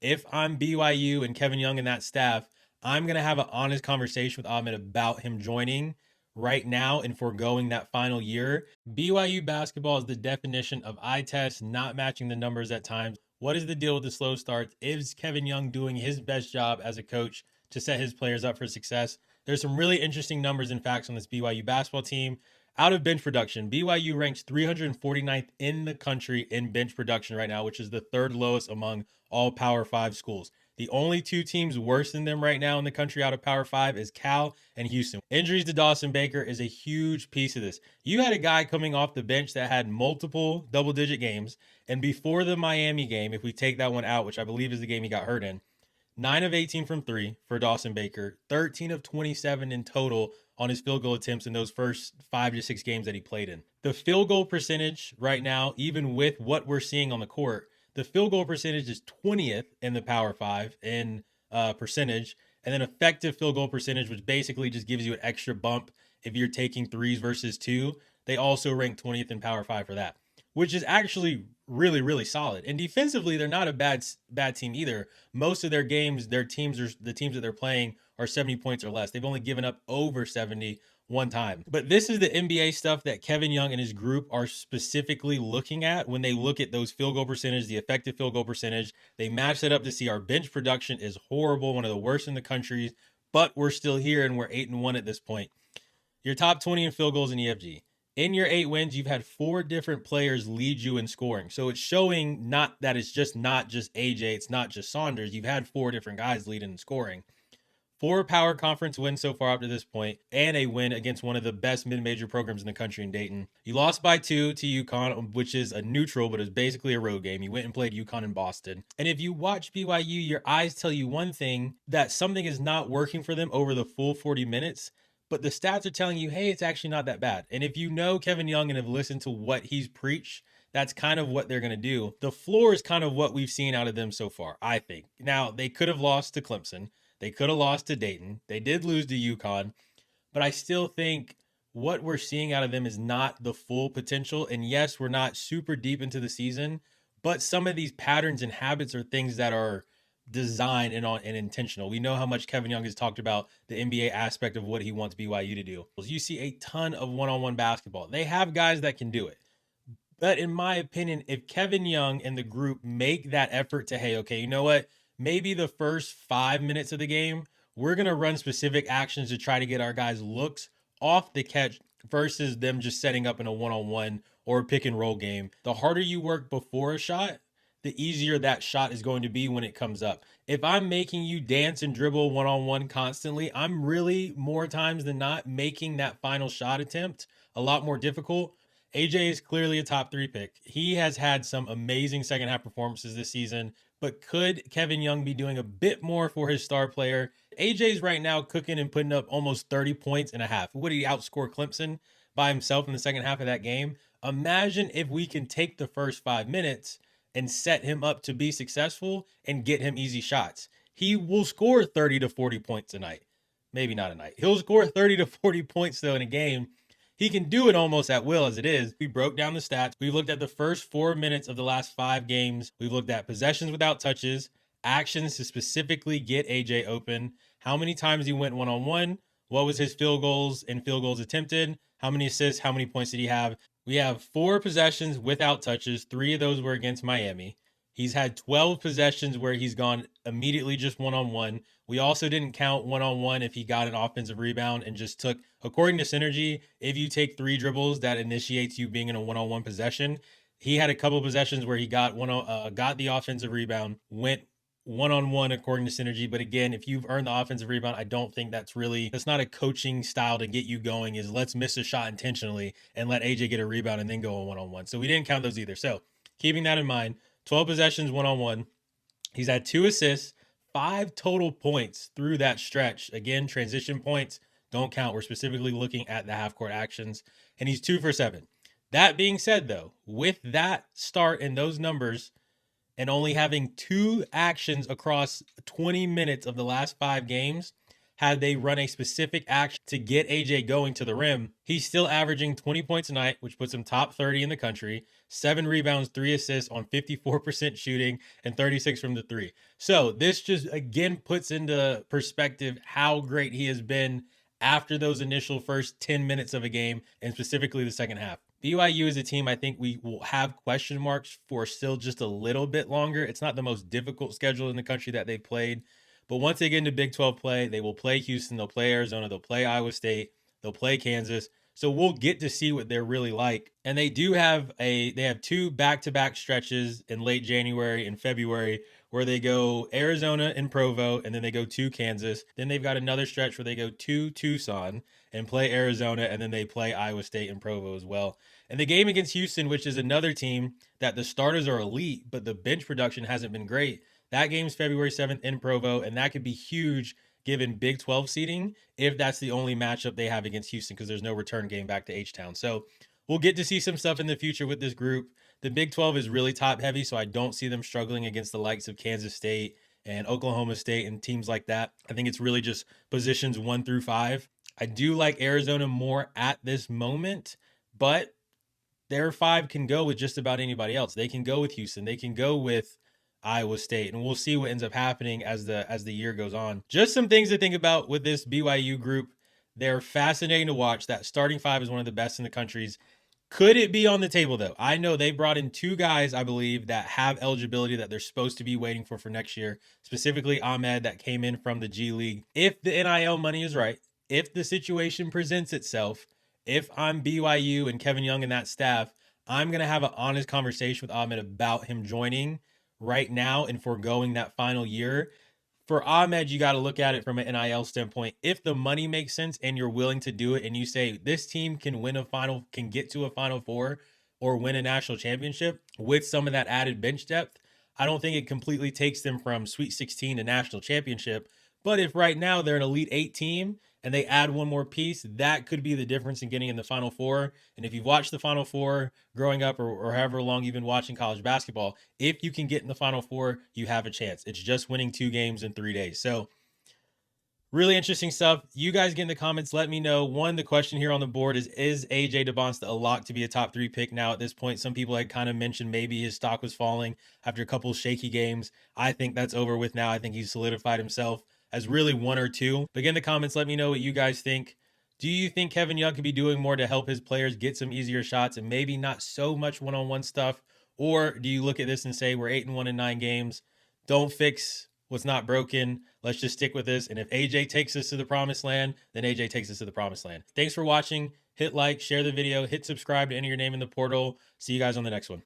if I'm BYU and Kevin Young and that staff, I'm going to have an honest conversation with Ahmed about him joining right now and foregoing that final year. BYU basketball is the definition of eye test, not matching the numbers at times. What is the deal with the slow starts? Is Kevin Young doing his best job as a coach to set his players up for success? There's some really interesting numbers and facts on this BYU basketball team. Out of bench production, BYU ranks 349th in the country in bench production right now, which is the third lowest among all Power 5 schools. The only two teams worse than them right now in the country out of Power 5 is Cal and Houston. Injuries to Dawson Baker is a huge piece of this. You had a guy coming off the bench that had multiple double-digit games, and before the Miami game, if we take that one out, which I believe is the game he got hurt in, 9 of 18 from 3 for Dawson Baker, 13 of 27 in total on his field goal attempts in those first 5 to 6 games that he played in. The field goal percentage right now, even with what we're seeing on the court, the field goal percentage is 20th in the Power 5 in percentage, and then effective field goal percentage, which basically just gives you an extra bump if you're taking threes versus two. They also rank 20th in Power 5 for that, which is actually really, really solid. And defensively, they're not a bad team either. Most of their games, the teams that they're playing are 70 points or less. They've only given up over 70 one time. But this is the NBA stuff that Kevin Young and his group are specifically looking at when they look at those field goal percentage, the effective field goal percentage. They match it up to see our bench production is horrible, one of the worst in the country, but we're still here and we're 8-1 at this point. Your top 20 in field goals in EFG. In your 8 wins, you've had 4 different players lead you in scoring. So it's showing not that it's just not just AJ, it's not just Saunders. You've had 4 different guys leading in scoring. 4 power conference wins so far up to this point, and a win against one of the best mid-major programs in the country in Dayton. You lost by 2 to UConn, which is a neutral, but it's basically a road game. You went and played UConn in Boston. And if you watch BYU, your eyes tell you one thing, that something is not working for them over the full 40 minutes. But the stats are telling you, hey, it's actually not that bad. And if you know Kevin Young and have listened to what he's preached, that's kind of what they're going to do. The floor is kind of what we've seen out of them so far, I think. Now, they could have lost to Clemson. They could have lost to Dayton. They did lose to UConn. But I still think what we're seeing out of them is not the full potential. And yes, we're not super deep into the season, but some of these patterns and habits are things that are designed and intentional. We know how much Kevin Young has talked about the NBA aspect of what he wants BYU to do. You see a ton of one-on-one basketball. They have guys that can do it. But in my opinion, if Kevin Young and the group make that effort to, hey, okay, you know what? Maybe the first 5 minutes of the game, we're going to run specific actions to try to get our guys looks off the catch versus them just setting up in a one-on-one or pick and roll game. The harder you work before a shot, the easier that shot is going to be when it comes up. If I'm making you dance and dribble one-on-one constantly, I'm really more times than not making that final shot attempt a lot more difficult. AJ is clearly a top 3 pick. He has had some amazing second half performances this season, but could Kevin Young be doing a bit more for his star player? AJ's right now cooking and putting up almost 30 points and a half. Would he outscore Clemson by himself in the second half of that game? Imagine if we can take the first 5 minutes and set him up to be successful and get him easy shots. He will score 30 to 40 points a night. Maybe not a night. He'll score 30 to 40 points though in a game. He can do it almost at will as it is. We broke down the stats. We looked at the first 4 minutes of the last 5 games. We've looked at possessions without touches, actions to specifically get AJ open, how many times he went one-on-one, what was his field goals and field goals attempted, how many assists, how many points did he have. We have 4 possessions without touches. 3 of those were against Miami. He's had 12 possessions where he's gone immediately just one-on-one. We also didn't count one-on-one if he got an offensive rebound and just took, according to Synergy, if you take 3 dribbles, that initiates you being in a one-on-one possession. He had a couple possessions where he got the offensive rebound, went one-on-one according to Synergy. But again, if you've earned the offensive rebound, I don't think that's not a coaching style to get you going, is let's miss a shot intentionally and let AJ get a rebound and then go on one-on-one. So we didn't count those either. So keeping that in mind, 12 possessions one-on-one. He's had 2 assists, 5 total points through that stretch. Again, transition points don't count. We're specifically looking at the half-court actions. And he's 2 for 7. That being said, though, with that start and those numbers and only having 2 actions across 20 minutes of the last 5 games, had they run a specific action to get AJ going to the rim, he's still averaging 20 points a night, which puts him top 30 in the country, 7 rebounds, 3 assists on 54% shooting, and 36 from the three. So this just again puts into perspective how great he has been after those initial first 10 minutes of a game, and specifically the second half. BYU is a team I think we will have question marks for still just a little bit longer. It's not the most difficult schedule in the country that they've played, but once they get into Big 12 play, they will play Houston, they'll play Arizona, they'll play Iowa State, they'll play Kansas. So we'll get to see what they're really like. And they have 2 back-to-back stretches in late January and February where they go Arizona and Provo, and then they go to Kansas. Then they've got another stretch where they go to Tucson and play Arizona, and then they play Iowa State and Provo as well. And the game against Houston, which is another team that the starters are elite, but the bench production hasn't been great. That game's February 7th in Provo, and that could be huge given Big 12 seeding if that's the only matchup they have against Houston, because there's no return game back to H-Town. So we'll get to see some stuff in the future with this group. The Big 12 is really top heavy, so I don't see them struggling against the likes of Kansas State and Oklahoma State and teams like that. I think it's really just positions 1 through 5. I do like Arizona more at this moment, but their 5 can go with just about anybody else. They can go with Houston. They can go with Iowa State, and we'll see what ends up happening as the year goes on. Just some things to think about with this BYU group. They're fascinating to watch. That starting 5 is one of the best in the countries. Could it be on the table, though? I know they brought in 2 guys, I believe, that have eligibility that they're supposed to be waiting for next year, specifically Ahmed that came in from the G League. If the NIL money is right, if the situation presents itself, if I'm BYU and Kevin Young and that staff, I'm going to have an honest conversation with Ahmed about him joining right now and foregoing that final year. For Ahmed, you got to look at it from an NIL standpoint. If the money makes sense and you're willing to do it, and you say this team can get to a Final Four or win a national championship with some of that added bench depth, I don't think it completely takes them from Sweet 16 to national championship. But if right now they're an Elite 8 team and they add one more piece, that could be the difference in getting in the Final Four. And if you've watched the Final Four growing up, or however long you've been watching college basketball, if you can get in the Final Four, you have a chance. It's just winning 2 games in 3 days. So really interesting stuff. You guys get in the comments. Let me know. The question here on the board is AJ Dybansta a lock to be a top 3 pick now at this point? Some people had kind of mentioned maybe his stock was falling after a couple shaky games. I think that's over with now. I think he's solidified himself as really 1 or 2. But get in the comments. Let me know what you guys think. Do you think Kevin Young could be doing more to help his players get some easier shots and maybe not so much one-on-one stuff? Or do you look at this and say we're 8-1 in 9 games? Don't fix what's not broken. Let's just stick with this. And if AJ takes us to the promised land, then AJ takes us to the promised land. Thanks for watching. Hit like, share the video, hit subscribe to enter your name in the portal. See you guys on the next one.